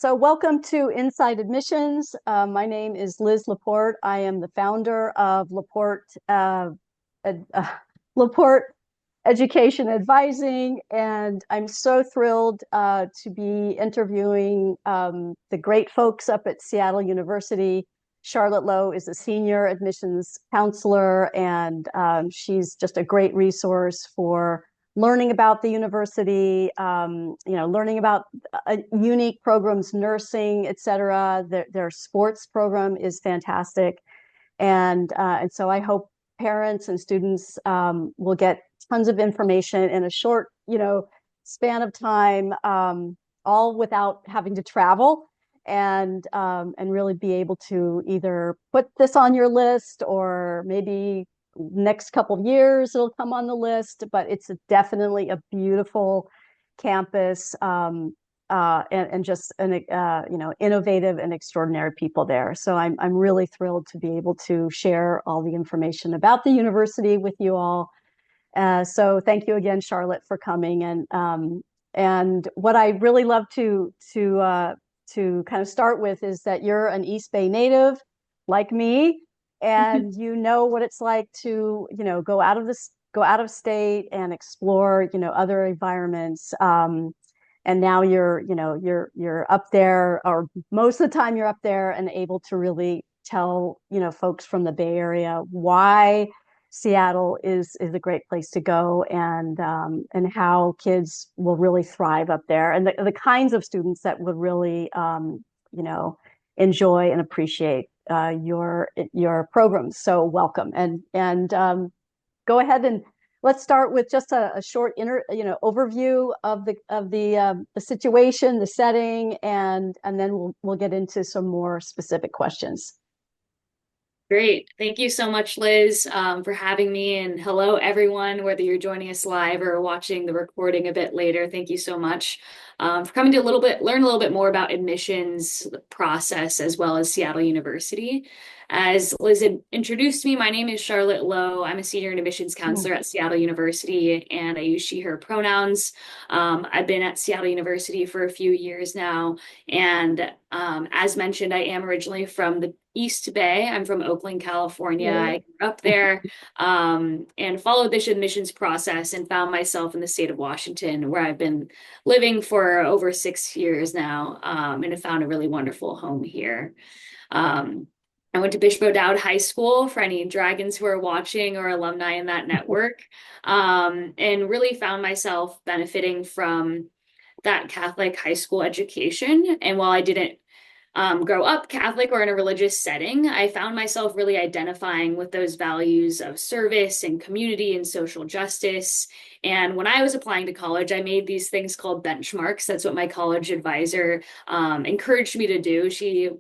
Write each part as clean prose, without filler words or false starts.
So welcome to Inside Admissions. My name is Liz Laporte. I am the founder of Ed, Laporte Education Advising, and I'm so thrilled to be interviewing the great folks up at Seattle University. Charlotte Lowe is a senior admissions counselor, and she's just a great resource for learning about the university, learning about unique programs, nursing, et cetera. Their sports program is fantastic. And so I hope parents and students will get tons of information in a short, span of time, all without having to travel, and really be able to either put this on your list, or maybe next couple of years it'll come on the list. But it's definitely a beautiful campus, and just innovative and extraordinary people there. So I'm really thrilled to be able to share all the information about the university with you all. So thank you again, Charlotte, for coming. And what I really love to kind of start with is that you're an East Bay native, like me, and you know what it's like to go out of state and explore other environments. And now you're up there, or most of the time you're up there, and able to really tell folks from the Bay Area why Seattle is a great place to go, and how kids will really thrive up there, and the kinds of students that would really enjoy and appreciate your programs. So welcome, and go ahead and let's start with just a short overview of the situation, the setting, and then we'll get into some more specific questions. Great. Thank you so much, Liz, for having me. And hello, everyone, whether you're joining us live or watching the recording a bit later. Thank you so much for coming to learn a little bit more about admissions process, as well as Seattle University. As Liz had introduced me, my name is Charlotte Lowe. I'm a senior admissions counselor at Seattle University, and I use she, her pronouns. I've been at Seattle University for a few years now. And as mentioned, I am originally from the East Bay. I'm from Oakland, California. I grew up there, and followed this admissions process and found myself in the state of Washington, where I've been living for over 6 years now, and have found a really wonderful home here. I went to Bishop O'Dowd High School, for any Dragons who are watching or alumni in that network, and really found myself benefiting from that Catholic high school education. And while I didn't grow up Catholic or in a religious setting, I found myself really identifying with those values of service and community and social justice. And when I was applying to college, I made these things called benchmarks. That's what my college advisor encouraged me to do. She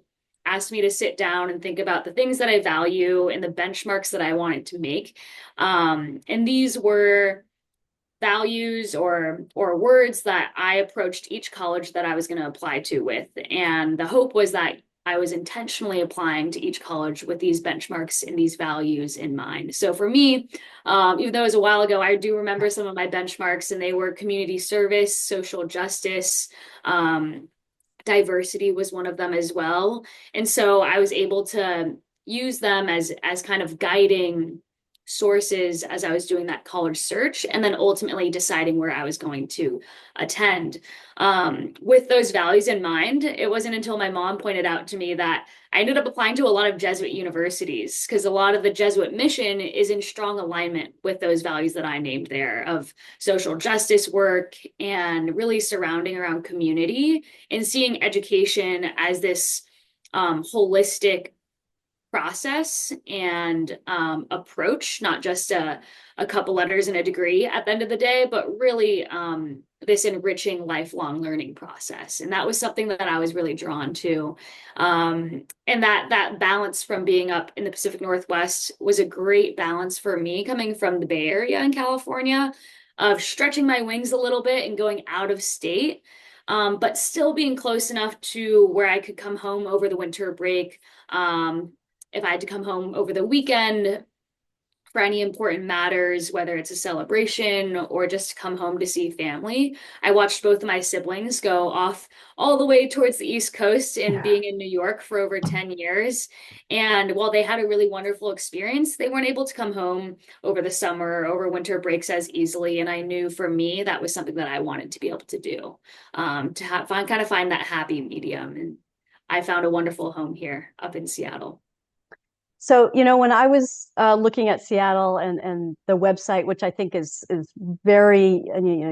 asked me to sit down and think about the things that I value and the benchmarks that I wanted to make. And these were values or words that I approached each college that I was going to apply to with. And the hope was that I was intentionally applying to each college with these benchmarks and these values in mind. So for me, even though it was a while ago, I do remember some of my benchmarks, and they were community service, social justice, diversity was one of them as well. And so I was able to use them as kind of guiding sources as I was doing that college search, and then ultimately deciding where I was going to attend. With those values in mind, it wasn't until my mom pointed out to me that I ended up applying to a lot of Jesuit universities, because a lot of the Jesuit mission is in strong alignment with those values that I named there, of social justice work and really surrounding around community, and seeing education as this holistic process and approach, not just a couple letters and a degree at the end of the day, but really this enriching lifelong learning process. And that was something that I was really drawn to. And that balance from being up in the Pacific Northwest was a great balance for me, coming from the Bay Area in California, of stretching my wings a little bit and going out of state. But still being close enough to where I could come home over the winter break, if I had to come home over the weekend for any important matters, whether it's a celebration or just to come home to see family. I watched both of my siblings go off all the way towards the East Coast and being in New York for over 10 years. And while they had a really wonderful experience, they weren't able to come home over the summer, over winter breaks as easily. And I knew for me that was something that I wanted to be able to do, to have find that happy medium. And I found a wonderful home here up in Seattle. So, when I was looking at Seattle and the website, which I think is very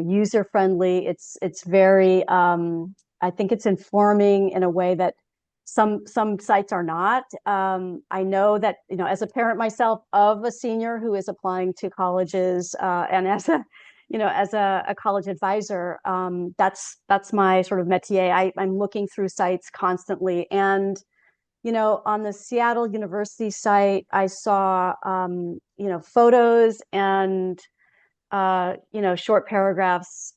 user friendly, it's very I think it's informing in a way that some sites are not. I know that as a parent myself of a senior who is applying to colleges, and as a as a college advisor, that's my sort of métier. I'm looking through sites constantly, and on the Seattle University site, I saw, photos and, short paragraphs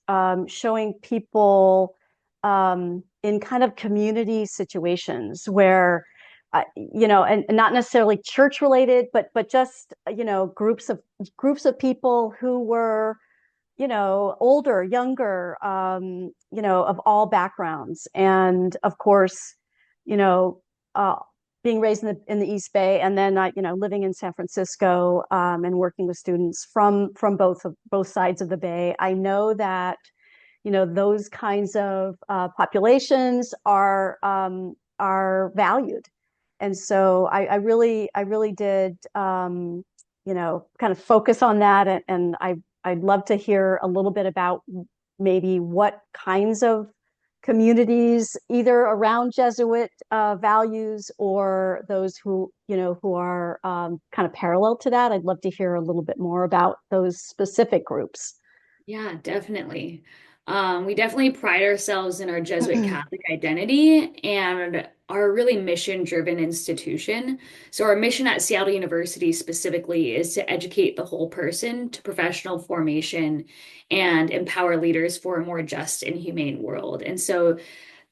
showing people in kind of community situations where, and not necessarily church related, but just, groups of people who were, older, younger, of all backgrounds. And of course, you know, uh, being raised in the East Bay, and then living in San Francisco, and working with students from both sides of the Bay, I know that those kinds of populations are valued, and so I really did kind of focus on that, and I'd love to hear a little bit about maybe what kinds of communities, either around Jesuit values or those who are kind of parallel to that. I'd love to hear a little bit more about those specific groups. Yeah, definitely. We definitely pride ourselves in our Jesuit Catholic identity and are a really mission-driven institution. So our mission at Seattle University specifically is to educate the whole person to professional formation and empower leaders for a more just and humane world. And so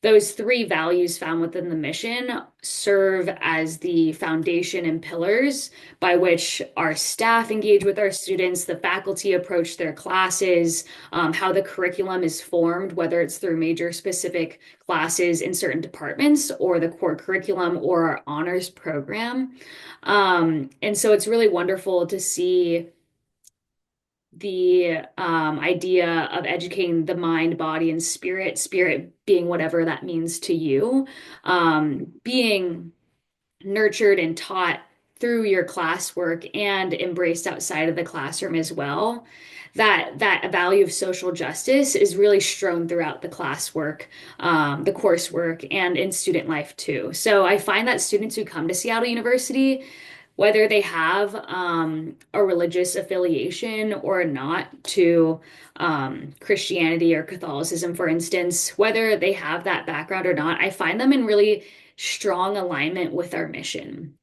those three values found within the mission serve as the foundation and pillars by which our staff engage with our students, the faculty approach their classes, how the curriculum is formed, whether it's through major specific classes in certain departments or the core curriculum or our honors program. And so it's really wonderful to see the idea of educating the mind, body, and spirit, spirit being whatever that means to you, being nurtured and taught through your classwork and embraced outside of the classroom as well. That value of social justice is really strewn throughout the classwork, the coursework, and in student life too. So I find that students who come to Seattle University, whether they have a religious affiliation or not to Christianity or Catholicism, for instance, whether they have that background or not, I find them in really strong alignment with our mission.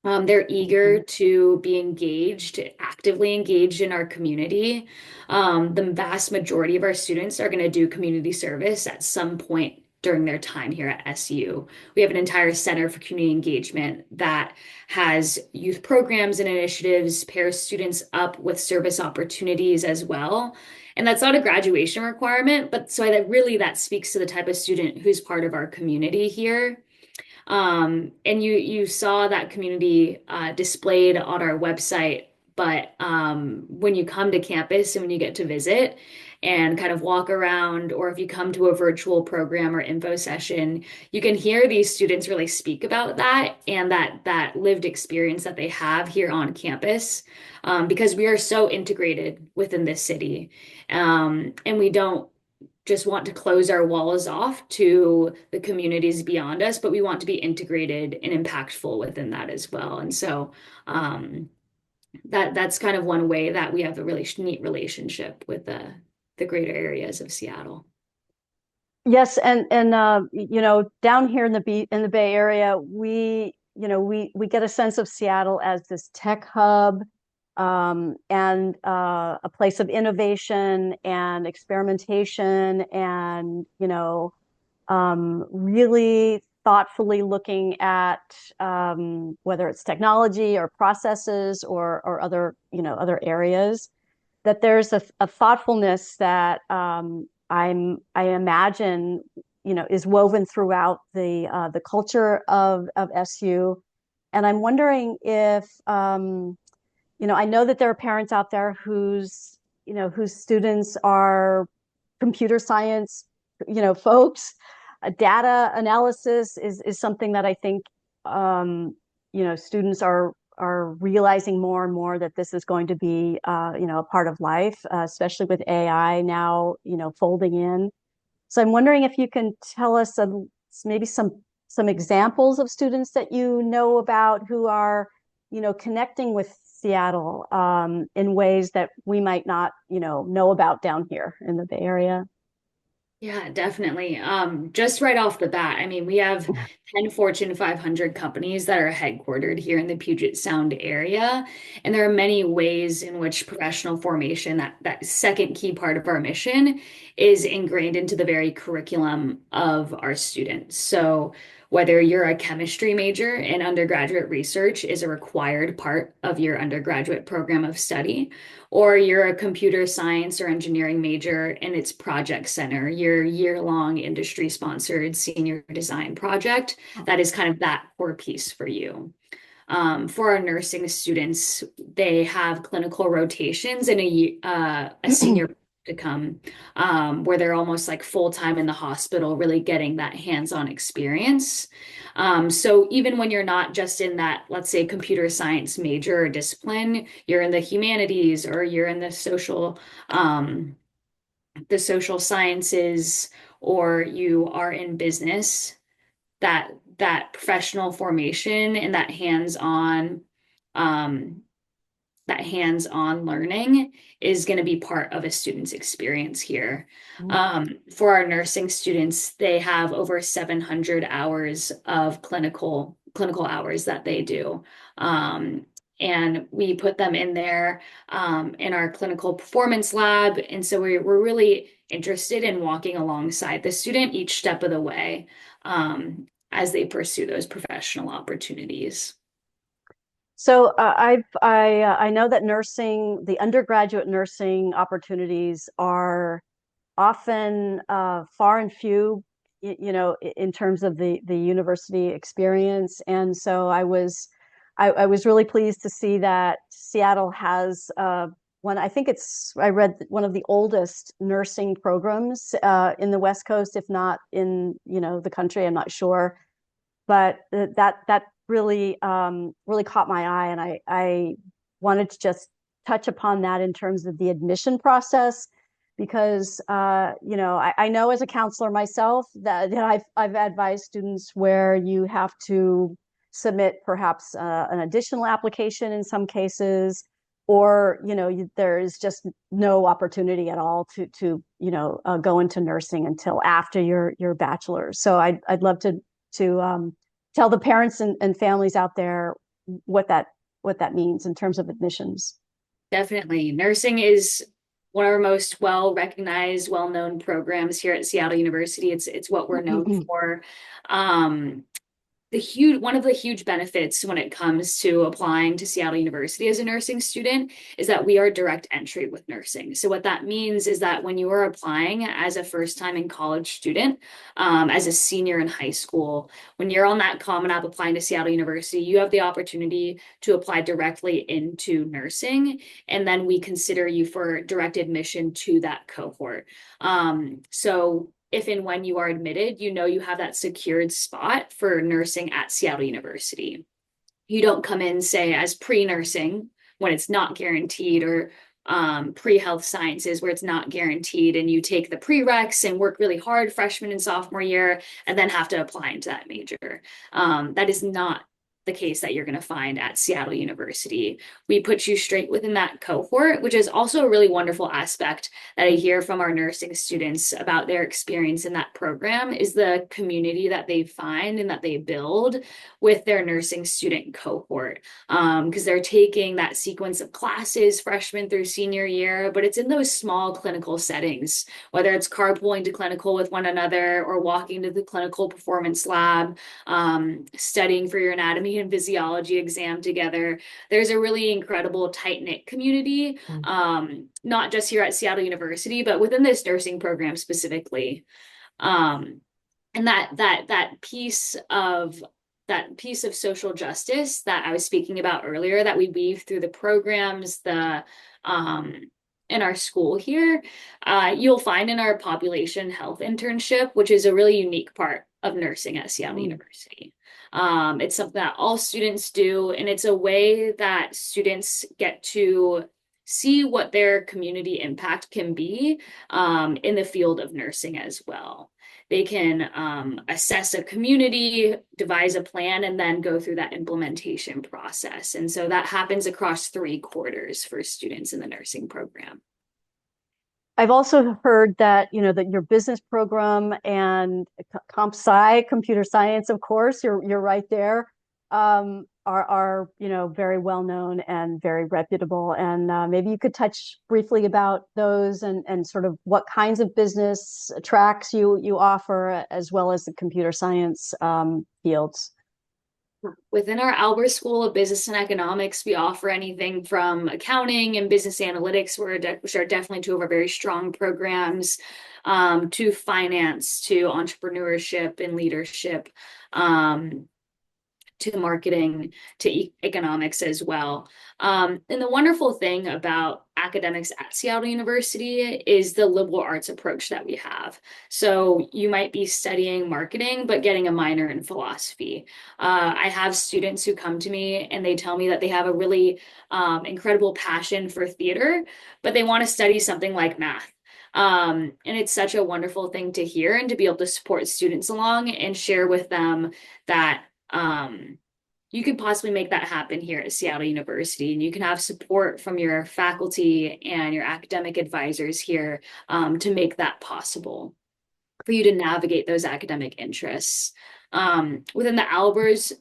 They're eager to be engaged, actively engaged in our community. The vast majority of our students are going to do community service at some point during their time here at SU. We have an entire center for community engagement that has youth programs and initiatives, pairs students up with service opportunities as well. And that's not a graduation requirement, but so that speaks to the type of student who's part of our community here. And you saw that community displayed on our website, but when you come to campus and when you get to visit and kind of walk around, or if you come to a virtual program or info session, you can hear these students really speak about that and that lived experience that they have here on campus, because we are so integrated within this city, and we don't just want to close our walls off to the communities beyond us, but we want to be integrated and impactful within that as well. And so that's kind of one way that we have a really neat relationship with the greater areas of Seattle. Yes, and down here in the Bay Area, we get a sense of Seattle as this tech hub, and a place of innovation and experimentation, and really thoughtfully looking at whether it's technology or processes or other, other areas, that there's a thoughtfulness that I imagine, is woven throughout the culture of SU. And I'm wondering if, I know that there are parents out there whose students are computer science, folks. Data analysis is something that I think, students are realizing more and more that this is going to be, a part of life, especially with AI now, folding in. So I'm wondering if you can tell us maybe some examples of students that you know about who are, connecting with Seattle in ways that we might not, know about down here in the Bay Area. Yeah, definitely. Just right off the bat, I mean, we have 10 Fortune 500 companies that are headquartered here in the Puget Sound area. And there are many ways in which professional formation, that second key part of our mission, is ingrained into the very curriculum of our students. So whether you're a chemistry major and undergraduate research is a required part of your undergraduate program of study, or you're a computer science or engineering major and it's project center, your year-long industry-sponsored senior design project, that is kind of that core piece for you. For our nursing students, they have clinical rotations and a senior practicum, where they're almost like full-time in the hospital, really getting that hands-on experience. So even when you're not just in that, let's say, computer science major or discipline, you're in the humanities or you're in the social sciences, or you are in business, that professional formation and um, that hands-on learning is going to be part of a student's experience here. For our nursing students, they have over 700 hours of clinical hours that they do. And we put them in there in our clinical performance lab. And so we're really interested in walking alongside the student each step of the way, as they pursue those professional opportunities. So I know that the undergraduate nursing opportunities are often far and few, in terms of the university experience. And so I was really pleased to see that Seattle has I read one of the oldest nursing programs in the West Coast, if not in, the country. I'm not sure, but that really caught my eye, and I wanted to just touch upon that in terms of the admission process, because I know as a counselor myself that I've advised students where you have to submit perhaps an additional application in some cases, or there is just no opportunity at all to go into nursing until after your bachelor's. So I'd love to tell the parents and families out there what that means in terms of admissions. Definitely. Nursing is one of our most well-recognized, well-known programs here at Seattle University. It's what we're known for. Um, one of the huge benefits when it comes to applying to Seattle University as a nursing student is that we are direct entry with nursing. So what that means is that when you are applying as a first time in college student, as a senior in high school, when you're on that Common App applying to Seattle University, you have the opportunity to apply directly into nursing, and then we consider you for direct admission to that cohort. So if and when you are admitted, you have that secured spot for nursing at Seattle University. You don't come in, say, as pre-nursing when it's not guaranteed, or pre-health sciences where it's not guaranteed, and you take the prereqs and work really hard freshman and sophomore year and then have to apply into that major. That is not the case that you're going to find at Seattle University. We put you straight within that cohort, which is also a really wonderful aspect that I hear from our nursing students about their experience in that program is the community that they find and that they build with their nursing student cohort. Because they're taking that sequence of classes freshman through senior year, but it's in those small clinical settings, whether it's carpooling to clinical with one another or walking to the clinical performance lab, studying for your anatomy and physiology exam together. There's a really incredible tight-knit community, not just here at Seattle University, but within this nursing program specifically. And that piece of social justice that I was speaking about earlier that we weave through the programs, in our school here, you'll find in our population health internship, which is a really unique part of nursing at Seattle University. It's something that all students do, and it's a way that students get to see what their community impact can be in the field of nursing as well. They can assess a community, devise a plan, and then go through that implementation process. And so that happens across 3 quarters for students in the nursing program. I've also heard that, that your business program and comp sci, computer science, of course, you're right there, are very well known and very reputable. And maybe you could touch briefly about those and sort of what kinds of business tracks you offer, as well as the computer science fields. Within our Albert School of Business and Economics, we offer anything from accounting and business analytics, which are definitely 2 of our very strong programs, to finance, to entrepreneurship and leadership, to marketing, to economics as well. And the wonderful thing about academics at Seattle University is the liberal arts approach that we have. So you might be studying marketing, but getting a minor in philosophy. I have students who come to me and they tell me that they have a really incredible passion for theater, but they want to study something like math. And it's such a wonderful thing to hear and to be able to support students along and share with them that you could possibly make that happen here at Seattle University, and you can have support from your faculty and your academic advisors here to make that possible for you to navigate those academic interests. Within the Albert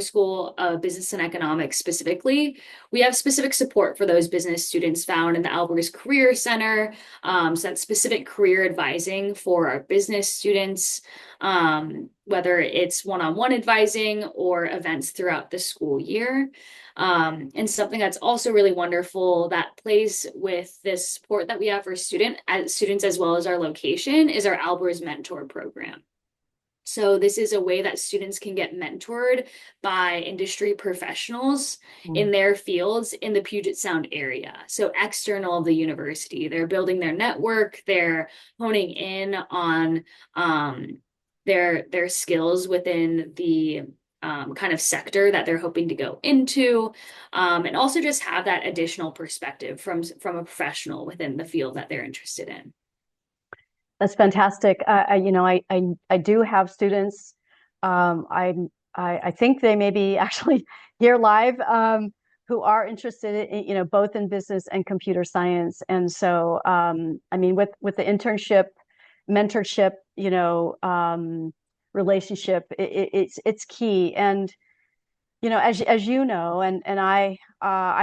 School of Business and Economics specifically, we have specific support for those business students found in the Albers Career Center. So that's specific career advising for our business students, whether it's one-on-one advising or events throughout the school year. And something that's also really wonderful that plays with this support that we have for students as well as our location is our Albers Mentor Program. So this is a way that students can get mentored by industry professionals in their fields in the Puget Sound area. So external of the university, they're building their network, they're honing in on their skills within the kind of sector that they're hoping to go into, and also just have that additional perspective from a professional within the field that they're interested in. That's fantastic. I do have students. I think they may be actually here live, who are interested in, both in business and computer science. And so, with the internship, mentorship, relationship, it's key. And as you know, and I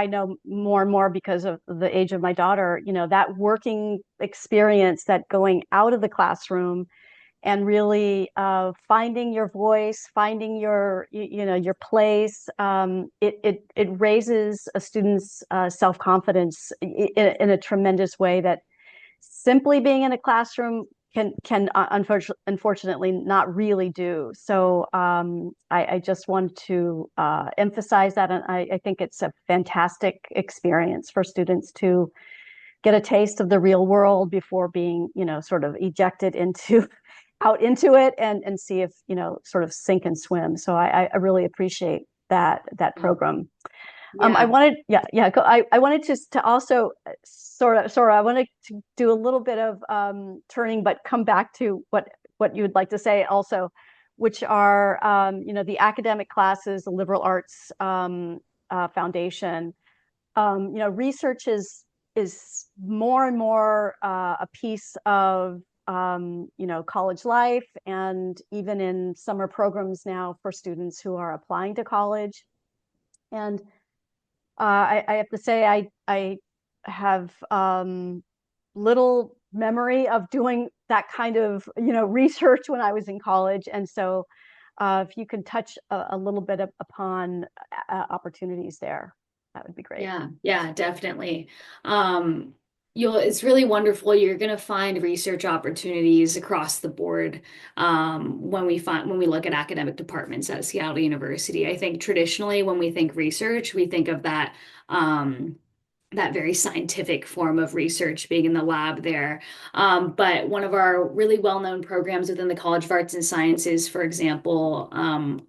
know more and more because of the age of my daughter, that working experience, that going out of the classroom and really finding your voice, finding your place, it raises a student's self-confidence in a tremendous way that simply being in a classroom can unfortunately not really do. So I just want to emphasize that, and I think it's a fantastic experience for students to get a taste of the real world before being, sort of ejected out into it and see if, sort of sink and swim. So I really appreciate that program. I wanted to also I wanted to do a little bit of turning, but come back to what you would like to say also, which are, the academic classes, the liberal arts foundation. Research is more and more a piece of college life, and even in summer programs now for students who are applying to college. And I have to say, I have little memory of doing that kind of research when I was in college, and so if you can touch a little bit upon opportunities there, that would be great. Yeah, yeah, definitely. It's really wonderful. You're going to find research opportunities across the board when we look at academic departments at Seattle University. I think traditionally when we think research, we think of that very scientific form of research being in the lab there. But one of our really well-known programs within the College of Arts and Sciences, for example,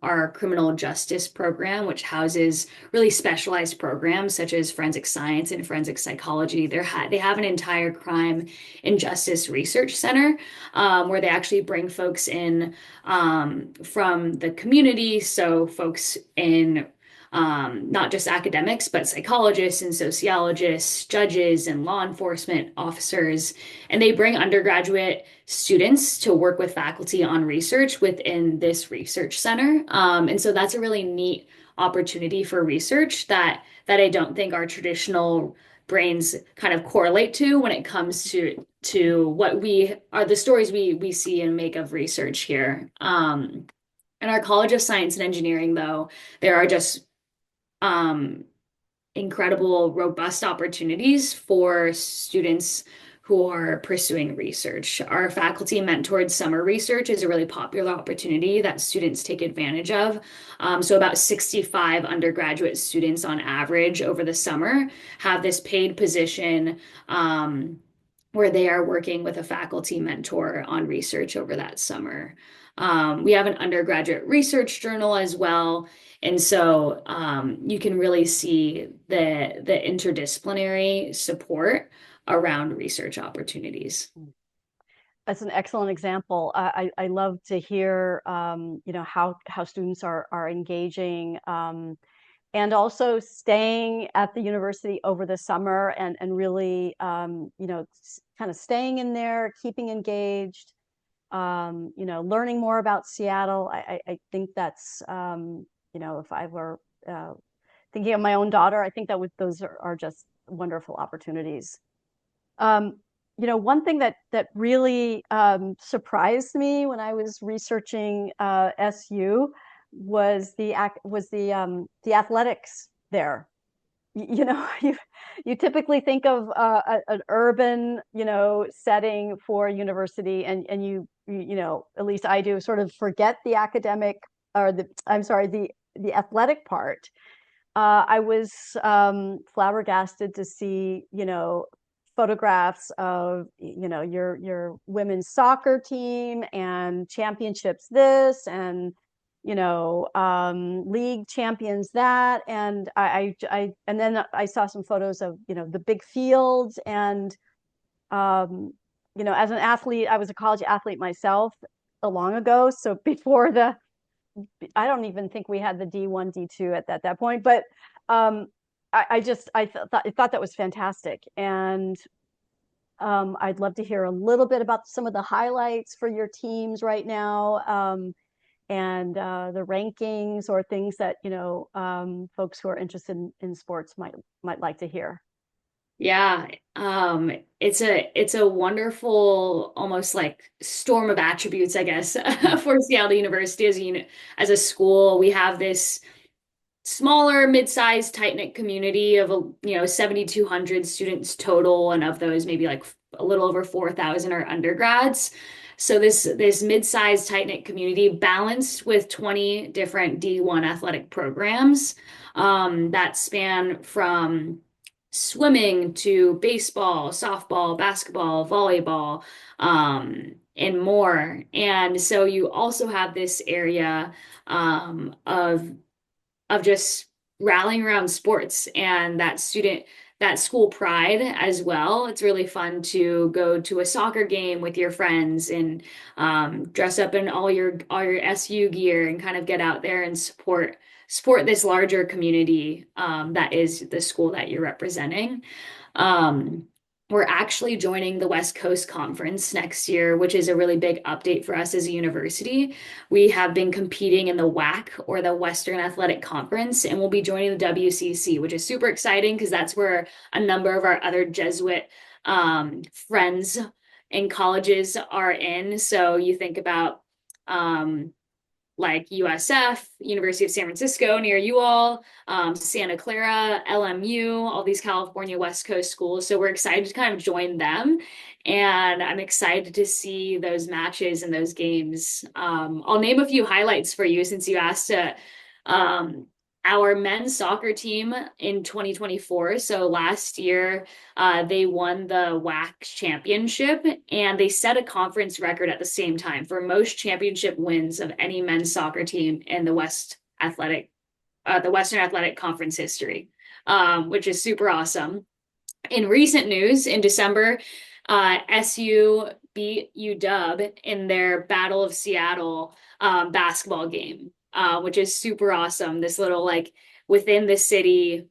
our criminal justice program, which houses really specialized programs such as forensic science and forensic psychology. They have an entire crime and justice research center where they actually bring folks in from the community. So folks in not just academics, but psychologists and sociologists, judges and law enforcement officers. And they bring undergraduate students to work with faculty on research within this research center. And so that's a really neat opportunity for research that I don't think our traditional brains kind of correlate to when it comes to what we are the stories we see and make of research here. In our College of Science and Engineering, though, there are just um, incredible, robust opportunities for students who are pursuing research. Our faculty mentored summer research is a really popular opportunity that students take advantage of. So about 65 undergraduate students on average over the summer have this paid position where they are working with a faculty mentor on research over that summer. We have an undergraduate research journal as well. And so you can really see the interdisciplinary support around research opportunities. That's an excellent example. I love to hear how students are engaging, and also staying at the university over the summer, and really kind of staying in there, keeping engaged, learning more about Seattle. I think that's if I were thinking of my own daughter, I think those are just wonderful opportunities. Um, one thing that really surprised me when I was researching SU was the athletics there. You typically think of an urban setting for a university, and at least I do, sort of forget the academic, or the athletic part. I was flabbergasted to see photographs of your women's soccer team and championships this, and league champions that, and and then I saw some photos of the big fields, and as an athlete, I was a college athlete myself long ago, so before I don't even think we had the D1 D2 at that point, but I thought that was fantastic, and I'd love to hear a little bit about some of the highlights for your teams right now, and the rankings or things that folks who are interested in sports might like to hear. Yeah, it's a wonderful, almost like storm of attributes, I guess, for Seattle University as a school. We have this smaller, mid-sized, tight-knit community of 7,200 students total, and of those, maybe like a little over 4,000 are undergrads. So this mid-sized, tight-knit community balanced with 20 different D1 athletic programs that span from swimming to baseball, softball, basketball, volleyball, and more. And so you also have this area of just rallying around sports, and that that school pride as well. It's really fun to go to a soccer game with your friends and dress up in all your SU gear and kind of get out there and support this larger community that is the school that you're representing. Um, we're actually joining the West Coast Conference next year, which is a really big update for us as a university. We have been competing in the WAC, or the Western Athletic Conference, and we'll be joining the WCC, which is super exciting because that's where a number of our other Jesuit friends and colleges are in. So you think about like USF, University of San Francisco near you all, Santa Clara, LMU, all these California West Coast schools. So we're excited to kind of join them. And I'm excited to see those matches and those games. I'll name a few highlights for you since you asked. Um, our men's soccer team in 2024. So last year, they won the WAC championship, and they set a conference record at the same time for most championship wins of any men's soccer team in the the Western Athletic Conference history, which is super awesome. In recent news, in December, SU beat UW in their Battle of Seattle basketball game, which is super awesome. This little like within the city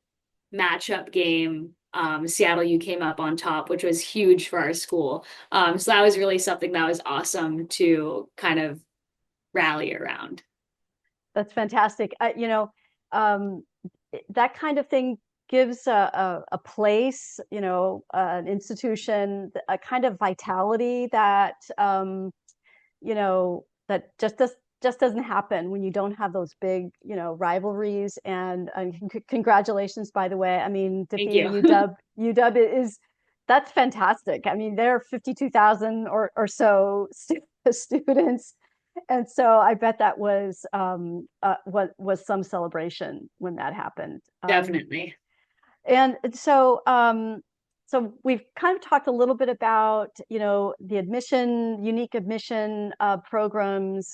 matchup game. Seattle U came up on top, which was huge for our school. So that was really something that was awesome to kind of rally around. That's fantastic. Um, that kind of thing gives a place, an institution, a kind of vitality that that just doesn't happen when you don't have those big, rivalries. And congratulations, by the way. I mean, Thank defeating you. UW is that's fantastic. I mean, there are 52,000 or so students, and so I bet that was some celebration when that happened. Definitely. And so we've kind of talked a little bit about, the unique admission programs,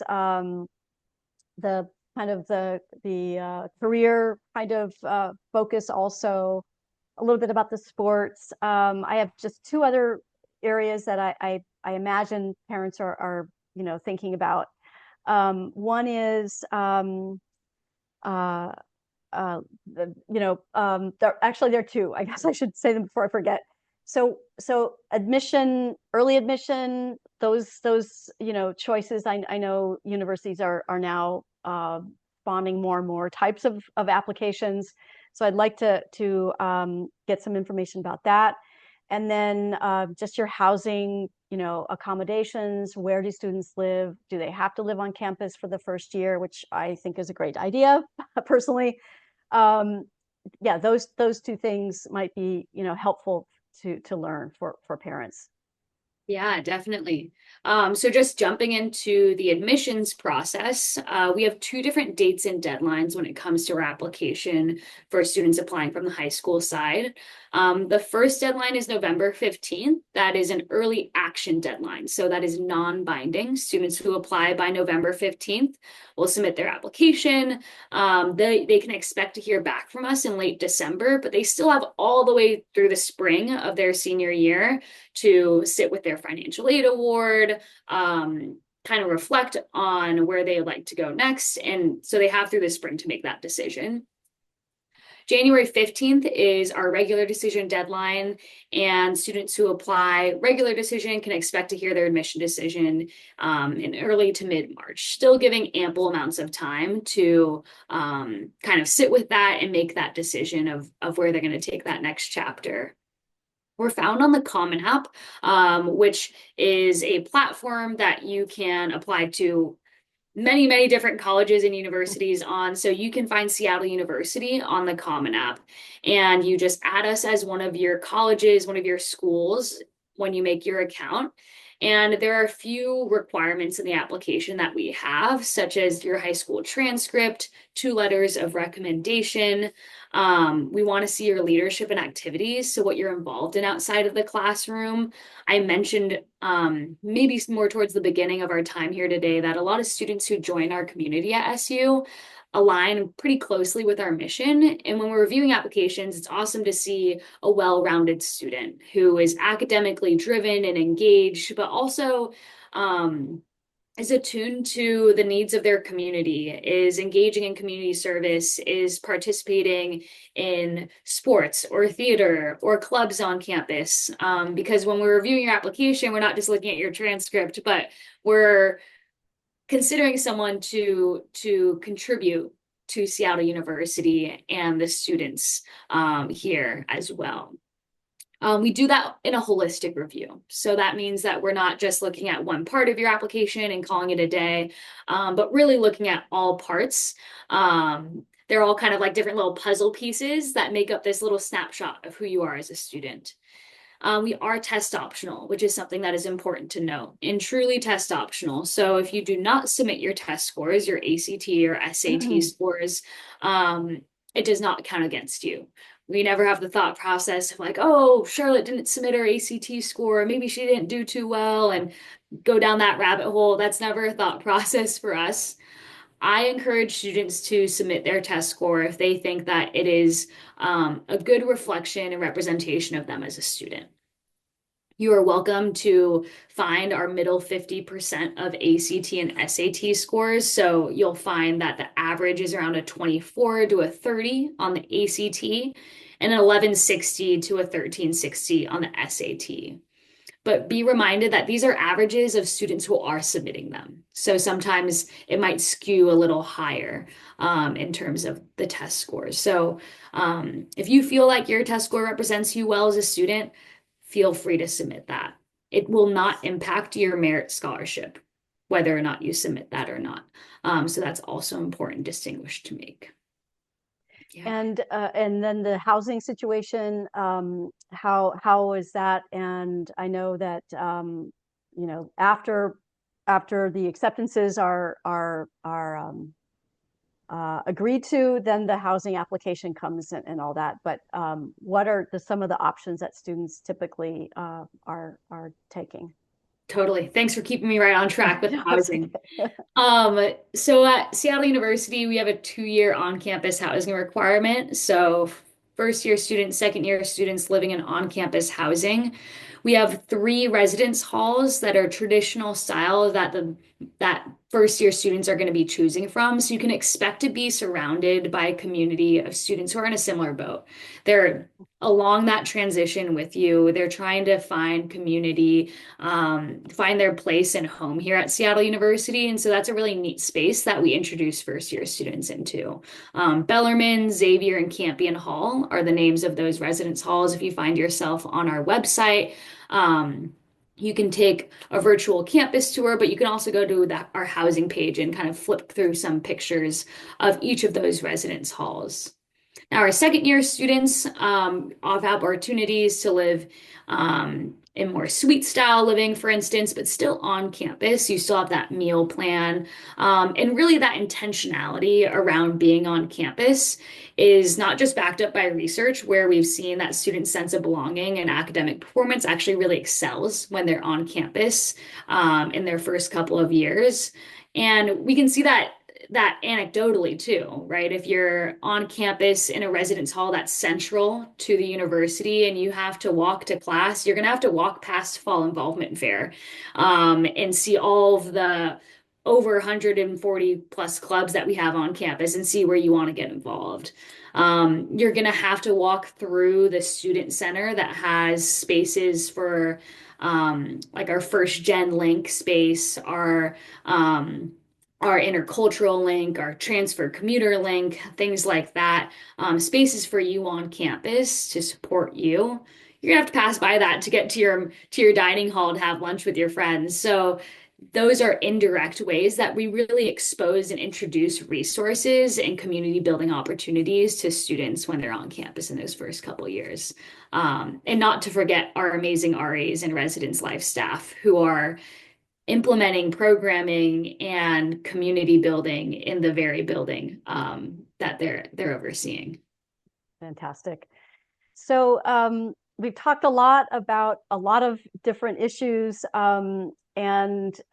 the kind of the career kind of focus, also a little bit about the sports. I have just two other areas that I imagine parents are thinking about. One is uh, there are two. I guess I should say them before I forget. So early admission, those choices. I know universities are now spawning more and more types of applications. So I'd like to get some information about that. And then just your housing, accommodations. Where do students live? Do they have to live on campus for the first year, which I think is a great idea personally. um, yeah, those two things might be, helpful to learn for parents. Yeah, definitely. So just jumping into the admissions process, we have two different dates and deadlines when it comes to our application for students applying from the high school side. The first deadline is November 15th. That is an early action deadline. So that is non-binding. Students who apply by November 15th will submit their application. They can expect to hear back from us in late December, but they still have all the way through the spring of their senior year to sit with their financial aid award, kind of reflect on where they would like to go next. And so they have through the spring to make that decision. January 15th is our regular decision deadline, and students who apply regular decision can expect to hear their admission decision in early to mid-March, still giving ample amounts of time to kind of sit with that and make that decision of where they're going to take that next chapter. We're found on the Common App, which is a platform that you can apply to many, many different colleges and universities on. So you can find Seattle University on the Common App, and you just add us as one of your colleges, one of your schools when you make your account. And there are a few requirements in the application that we have, such as your high school transcript, 2 letters of recommendation. We want to see your leadership and activities, so what you're involved in outside of the classroom. I mentioned maybe more towards the beginning of our time here today that a lot of students who join our community at SU align pretty closely with our mission. And when we're reviewing applications, it's awesome to see a well-rounded student who is academically driven and engaged, but also is attuned to the needs of their community, is engaging in community service, is participating in sports or theater or clubs on campus. Because when we're reviewing your application, we're not just looking at your transcript, but we're considering someone to contribute to Seattle University and the students here as well. We do that in a holistic review. So that means that we're not just looking at one part of your application and calling it a day, but really looking at all parts. They're all kind of like different little puzzle pieces that make up this little snapshot of who you are as a student. We are test optional, which is something that is important to note, and truly test optional. So if you do not submit your test scores, your ACT or SAT scores, it does not count against you. We never have the thought process of like, oh, Charlotte didn't submit her ACT score, maybe she didn't do too well, and go down that rabbit hole. That's never a thought process for us. I encourage students to submit their test score if they think that it is a good reflection and representation of them as a student. You are welcome to find our middle 50% of ACT and SAT scores. So you'll find that the average is around a 24 to a 30 on the ACT and an 1160 to a 1360 on the SAT. But be reminded that these are averages of students who are submitting them. So sometimes it might skew a little higher in terms of the test scores. So if you feel like your test score represents you well as a student, feel free to submit that. It will not impact your merit scholarship, whether or not you submit that or not. So that's also important distinguish to make. Yeah. And then the housing situation, how is that? And I know that after the acceptances are agreed to, then the housing application comes in and all that. But what are some of the options that students typically are taking? Totally. Thanks for keeping me right on track with housing. So at Seattle University, we have a 2-year on-campus housing requirement. So first year students, second year students living in on-campus housing. We have 3 residence halls that are traditional style that first year students are going to be choosing from. So you can expect to be surrounded by a community of students who are in a similar boat. They're along that transition with you. They're trying to find community, find their place and home here at Seattle University. And so that's a really neat space that we introduce first year students into. Bellarmine, Xavier, and Campion Hall are the names of those residence halls. If you find yourself on our website, you can take a virtual campus tour, but you can also go to our housing page and kind of flip through some pictures of each of those residence halls. Now, our second year students have opportunities to live in more suite style living, for instance, but still on campus. You still have that meal plan. And really that intentionality around being on campus is not just backed up by research, where we've seen that student sense of belonging and academic performance actually really excels when they're on campus in their first couple of years. And we can see that anecdotally too, right? If you're on campus in a residence hall that's central to the university and you have to walk to class, you're going to have to walk past Fall Involvement Fair and see all of the over 140 plus clubs that we have on campus and see where you want to get involved. You're going to have to walk through the student center that has spaces for like our first gen link space, our intercultural link, our transfer commuter link, things like that, spaces for you on campus to support you. You're gonna have to pass by that to get to your dining hall to have lunch with your friends. So those are indirect ways that we really expose and introduce resources and community building opportunities to students when they're on campus in those first couple years. And not to forget our amazing RAs and residence life staff who are implementing programming and community building in the very building that they're overseeing. Fantastic. So we've talked a lot about a lot of different issues, and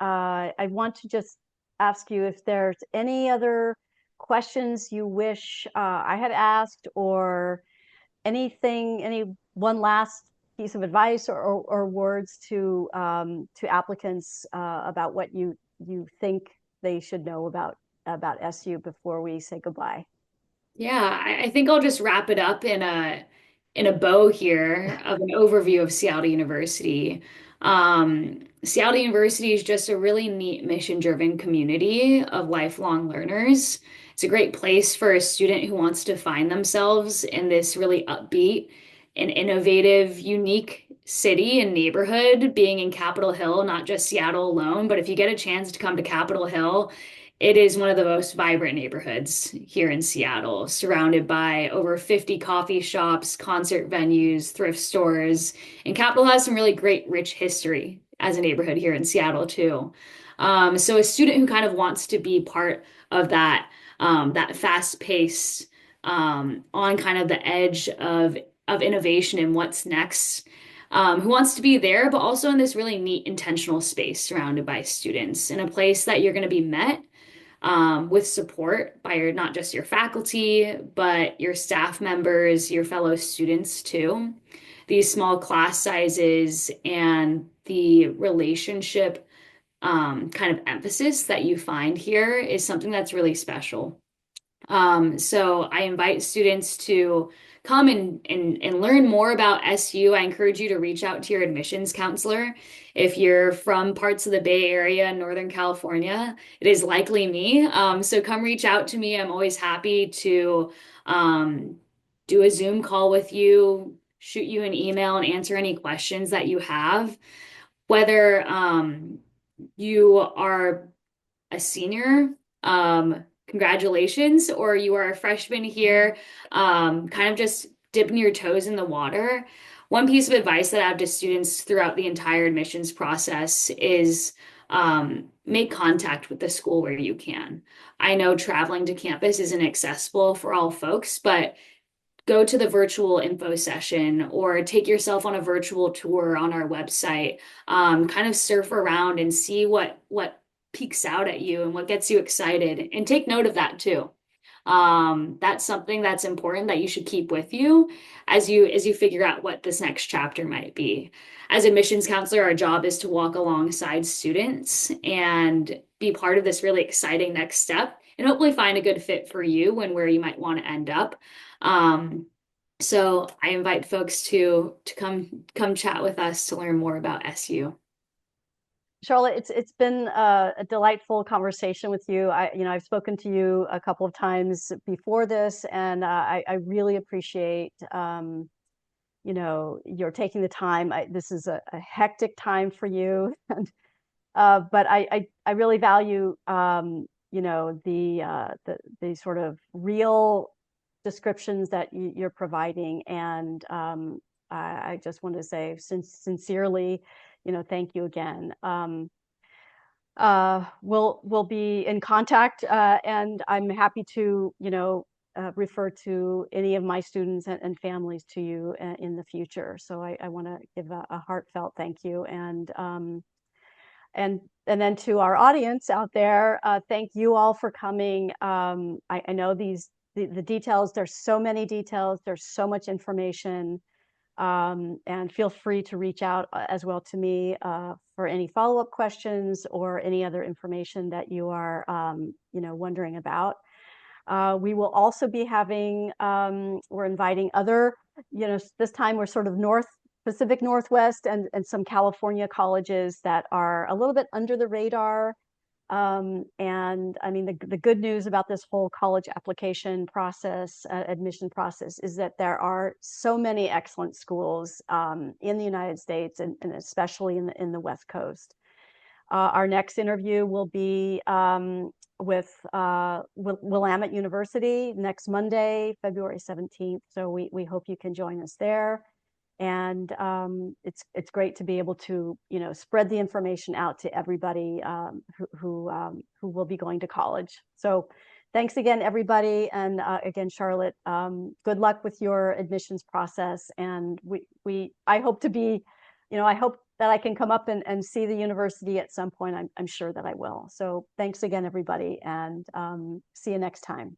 I want to just ask you if there's any other questions you wish I had asked, or anything, any one last piece of advice or words to applicants about what you think they should know about SU before we say goodbye. Yeah, I think I'll just wrap it up in a bow here of an overview of Seattle University. Seattle University is just a really neat mission-driven community of lifelong learners. It's a great place for a student who wants to find themselves in this really upbeat and innovative, unique city and neighborhood, being in Capitol Hill, not just Seattle alone, but if you get a chance to come to Capitol Hill, it is one of the most vibrant neighborhoods here in Seattle, surrounded by over 50 coffee shops, concert venues, thrift stores. And Capitol has some really great, rich history as a neighborhood here in Seattle, too. So a student who kind of wants to be part of that fast-paced, on kind of the edge of innovation and what's next, who wants to be there, but also in this really neat, intentional space surrounded by students, in a place that you're going to be met with support by not just your faculty, but your staff members, your fellow students too. These small class sizes and the relationship kind of emphasis that you find here is something that's really special. So I invite students to come and learn more about SU. I encourage you to reach out to your admissions counselor. If you're from parts of the Bay Area in Northern California, it is likely me. So come reach out to me. I'm always happy to do a Zoom call with you, shoot you an email, and answer any questions that you have. Whether you are a senior, congratulations, or you are a freshman here, kind of just dipping your toes in the water. One piece of advice that I have to students throughout the entire admissions process is make contact with the school where you can. I know traveling to campus isn't accessible for all folks, but go to the virtual info session or take yourself on a virtual tour on our website. Kind of surf around and see what peeks out at you and what gets you excited, and take note of that too. That's something that's important that you should keep with you as you figure out what this next chapter might be. As admissions counselor, our job is to walk alongside students and be part of this really exciting next step, and hopefully find a good fit for you and where you might want to end up. Um, so I invite folks to come chat with us to learn more about SU. Charlotte, it's been a delightful conversation with you. I've spoken to you a couple of times before this, and I really appreciate you're taking the time. This is a hectic time for you, and but I really value the sort of real descriptions that you're providing, and I just want to say sincerely, thank you again. We'll be in contact, and I'm happy to refer to any of my students and families to you in the future. So I want to give a heartfelt thank you, and then to our audience out there, thank you all for coming. I know the details. There's so many details. There's so much information. And feel free to reach out as well to me for any follow-up questions or any other information that you are wondering about. We will also be having, we're inviting other, this time we're sort of Pacific Northwest and some California colleges that are a little bit under the radar. And I mean, the good news about this whole college application process, admission process, is that there are so many excellent schools in the United States, and especially in the West Coast. Our next interview will be with Willamette University next Monday, February 17th. So we hope you can join us there. And it's great to be able to, you know, spread the information out to everybody who will be going to college. So thanks again, everybody. And again, Charlotte, good luck with your admissions process. And I hope to be, you know, I hope that I can come up and see the university at some point. I'm sure that I will. So thanks again, everybody, and see you next time.